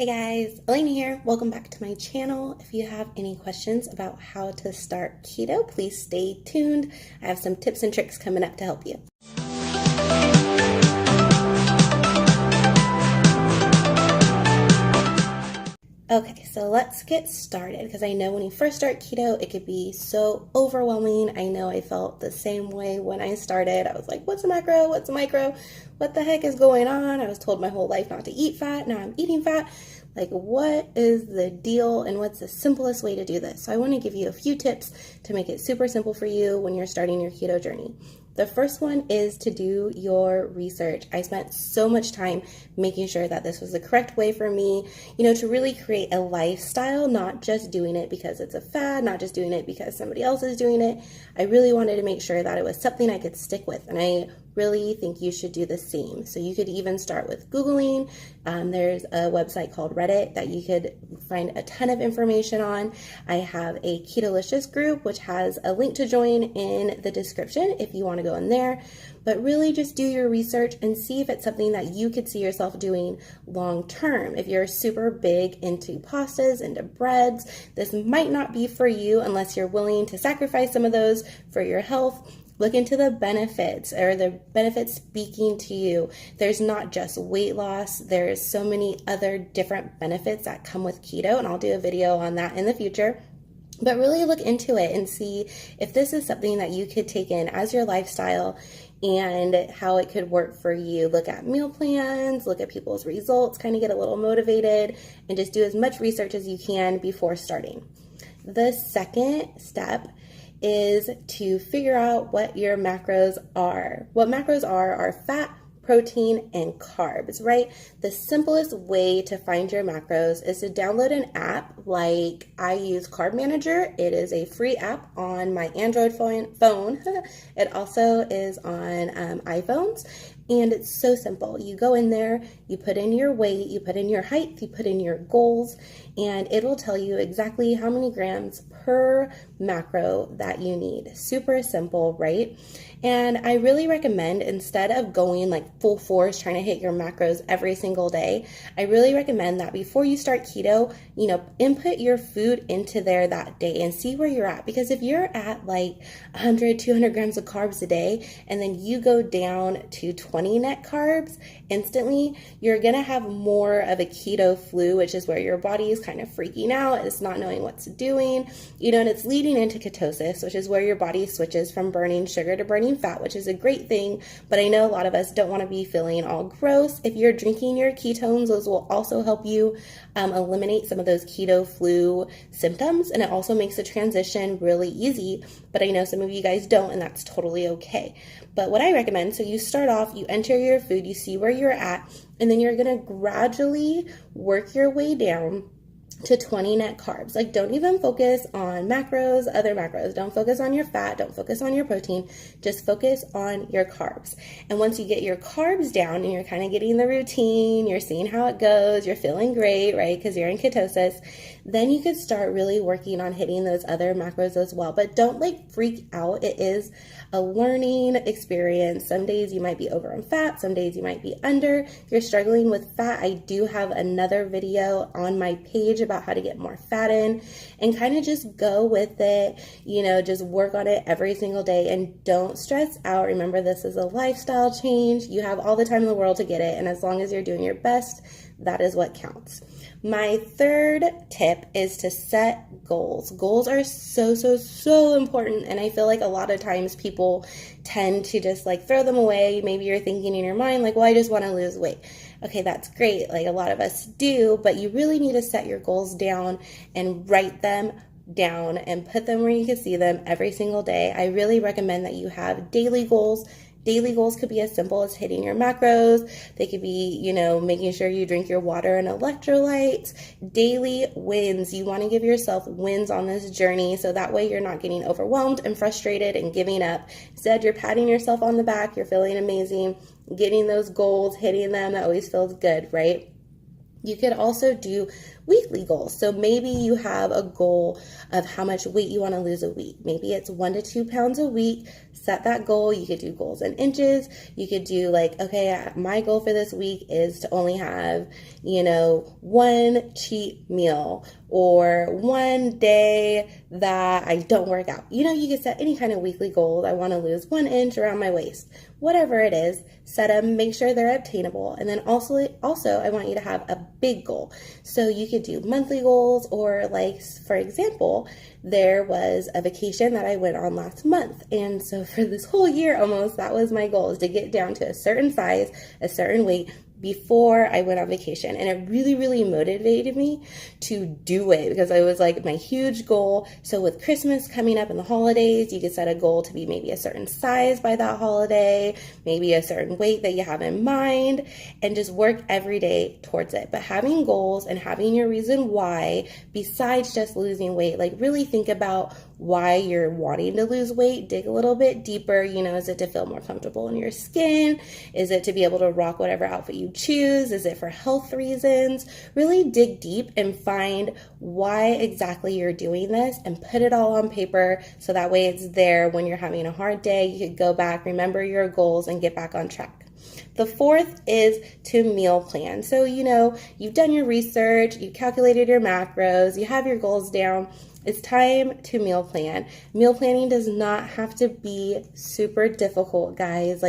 Hey guys, Elena here. Welcome back to my channel. If you have any questions about how to start keto, please stay tuned. I have some tips and tricks coming up to help you. Okay, so let's get started because I know when you first start keto, it could be so overwhelming. I know I felt the same way when I started. I was like, what's a macro? What's a micro? What the heck is going on? I was told my whole life not to eat fat. Now I'm eating fat. Like, what is the deal and what's the simplest way to do this? So I want to give you a few tips to make it super simple for you when you're starting your keto journey. The first one is to do your research. I spent so much time making sure that this was the correct way for me, to really create a lifestyle, not just doing it because it's a fad, not just doing it because somebody else is doing it. I really wanted to make sure that it was something I could stick with, and I really think you should do the same. So you could even start with Googling. There's a website called Reddit that you could find a ton of information on. I have a Ketolicious group, which has a link to join in the description if you want to go in there. But really just do your research and see if it's something that you could see yourself doing long term. If you're super big into pastas, into breads, this might not be for you unless you're willing to sacrifice some of those for your health. Look into the benefits, or the benefits speaking to you. There's not just weight loss. There's so many other different benefits that come with keto, and I'll do a video on that in the future. But really look into it and see if this is something that you could take in as your lifestyle and how it could work for you. Look at meal plans, look at people's results, kind of get a little motivated, and just do as much research as you can before starting. The second step is to figure out what your macros are. What macros are fat, protein, and carbs, right? The simplest way to find your macros is to download an app. Like, I use Carb Manager. It is a free app on my Android phone. It also is on iPhones. And it's so simple. You go in there, you put in your weight, you put in your height, you put in your goals, and it'll tell you exactly how many grams per macro that you need. Super simple, right? And I really recommend, instead of going like full force trying to hit your macros every single day, I really recommend that before you start keto, input your food into there that day and see where you're at. Because if you're at like 100, 200 grams of carbs a day, and then you go down to 20 net carbs instantly, you're gonna have more of a keto flu, which is where your body is kind of freaking out. It's not knowing what it's doing, and it's leading into ketosis, which is where your body switches from burning sugar to burning fat, which is a great thing. But I know a lot of us don't want to be feeling all gross. If you're drinking your ketones, those will also help you eliminate some of those keto flu symptoms, and it also makes the transition really easy. But I know some of you guys don't, and that's totally okay. But what I recommend, so you start off, you enter your food, you see where you're at, and then you're going to gradually work your way down to 20 net carbs. Like, don't even focus on macros, other macros. Don't focus on your fat. Don't focus on your protein. Just focus on your carbs. And once you get your carbs down and you're kind of getting the routine, you're seeing how it goes, you're feeling great, right? Because you're in ketosis, then you could start really working on hitting those other macros as well. But don't freak out. It is a learning experience. Some days you might be over on fat. Some days you might be under. If you're struggling with fat, I do have another video on my page about how to get more fat in, and kind of just go with it, just work on it every single day and don't stress out. Remember, this is a lifestyle change. You have all the time in the world to get it, and as long as you're doing your best, that is what counts. My third tip is to set goals. Goals are so important, and I feel like a lot of times people tend to just throw them away. Maybe you're thinking in your mind well, I just want to lose weight. Okay, that's great. A lot of us do, but you really need to set your goals down and write them down and put them where you can see them every single day. I really recommend that you have daily goals. Daily goals could be as simple as hitting your macros. They could be, making sure you drink your water and electrolytes. Daily wins. You want to give yourself wins on this journey, so that way you're not getting overwhelmed and frustrated and giving up. Instead, you're patting yourself on the back. You're feeling amazing. Getting those goals, hitting them, that always feels good, right? You could also do weekly goals. So maybe you have a goal of how much weight you want to lose a week. Maybe it's 1 to 2 pounds a week. Set that goal. You could do goals in inches. You could do like, okay, my goal for this week is to only have, one cheat meal or one day that I don't work out. You could set any kind of weekly goal. I want to lose 1 inch around my waist. Whatever it is, set them, make sure they're obtainable. And then also I want you to have a big goal. So you could do monthly goals, or like, for example, there was a vacation that I went on last month. And so for this whole year almost, that was my goal, is to get down to a certain size, a certain weight before I went on vacation. And it really, really motivated me to do it, because it was like my huge goal. So with Christmas coming up and the holidays, you could set a goal to be maybe a certain size by that holiday, maybe a certain weight that you have in mind, and just work every day towards it. But having goals and having your reason why, besides just losing weight, like really think about why you're wanting to lose weight. Dig a little bit deeper. Is it to feel more comfortable in your skin? Is it to be able to rock whatever outfit you choose? Is it for health reasons? Really dig deep and find why exactly you're doing this, and put it all on paper, so that way it's there when you're having a hard day. You could go back, remember your goals, and get back on track. The fourth is to meal plan. So, you've done your research, you've calculated your macros, you have your goals down. It's time to meal plan. Meal planning does not have to be super difficult, guys.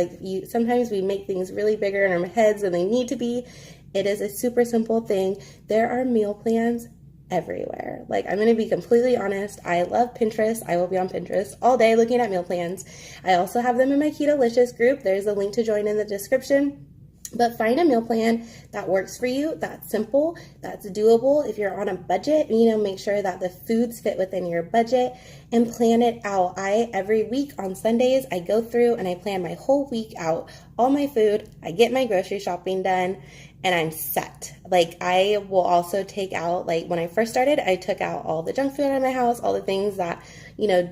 Sometimes we make things really bigger in our heads than they need to be. It is a super simple thing. There are meal plans everywhere. I'm going to be completely honest. I love Pinterest. I will be on Pinterest all day looking at meal plans. I also have them in my Ketolicious group. There's a link to join in the description. But find a meal plan that works for you, that's simple, that's doable. If you're on a budget, make sure that the foods fit within your budget, and plan it out. Every week on Sundays, I go through and I plan my whole week out, all my food, I get my grocery shopping done, and I'm set. I will also take out, when I first started, I took out all the junk food out of my house, all the things that,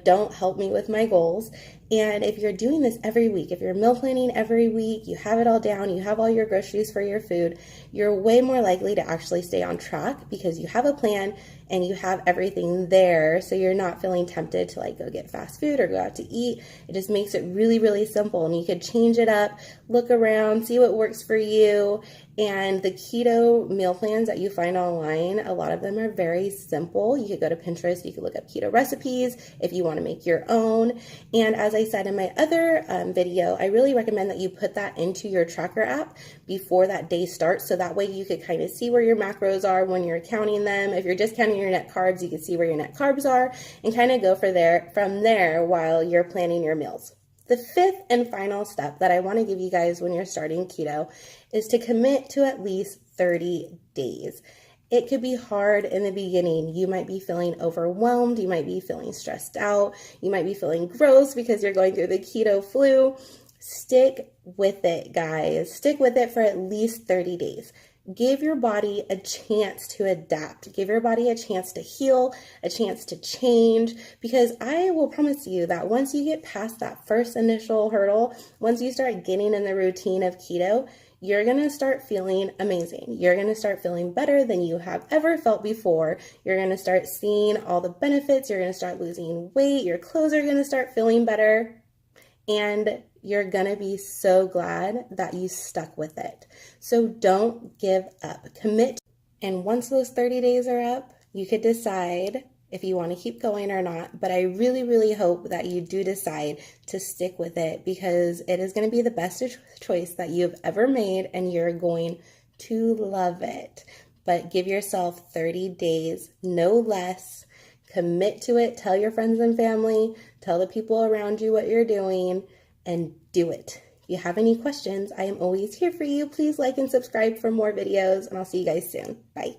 don't help me with my goals. And if you're doing this every week, if you're meal planning every week, you have it all down, you have all your groceries for your food, you're way more likely to actually stay on track, because you have a plan and you have everything there. So you're not feeling tempted to go get fast food or go out to eat. It just makes it really, really simple, and you could change it up, look around, see what works for you. And the keto meal plans that you find online, a lot of them are very simple. You could go to Pinterest, you could look up keto recipes if you want to make your own. And as I said in my other video, I really recommend that you put that into your tracker app before that day starts, so that way you could kind of see where your macros are when you're counting them. If you're just counting your net carbs, you can see where your net carbs are, and kind of go from there while you're planning your meals. The fifth and final step that I want to give you guys when you're starting keto is to commit to at least 30 days. It could be hard in the beginning. You might be feeling overwhelmed. You might be feeling stressed out. You might be feeling gross because you're going through the keto flu. Stick with it, guys. Stick with it for at least 30 days. Give your body a chance to adapt. Give your body a chance to heal, a chance to change, because I will promise you that once you get past that first initial hurdle, once you start getting in the routine of keto, you're going to start feeling amazing. You're going to start feeling better than you have ever felt before. You're going to start seeing all the benefits. You're going to start losing weight. Your clothes are going to start feeling better. And you're going to be so glad that you stuck with it. So don't give up. Commit. And once those 30 days are up, you could decide if you want to keep going or not. But I really, really hope that you do decide to stick with it, because it is going to be the best choice that you've ever made, and you're going to love it. But give yourself 30 days, no less. Commit to it. Tell your friends and family. Tell the people around you what you're doing, and do it. If you have any questions, I am always here for you. Please like and subscribe for more videos, and I'll see you guys soon. Bye.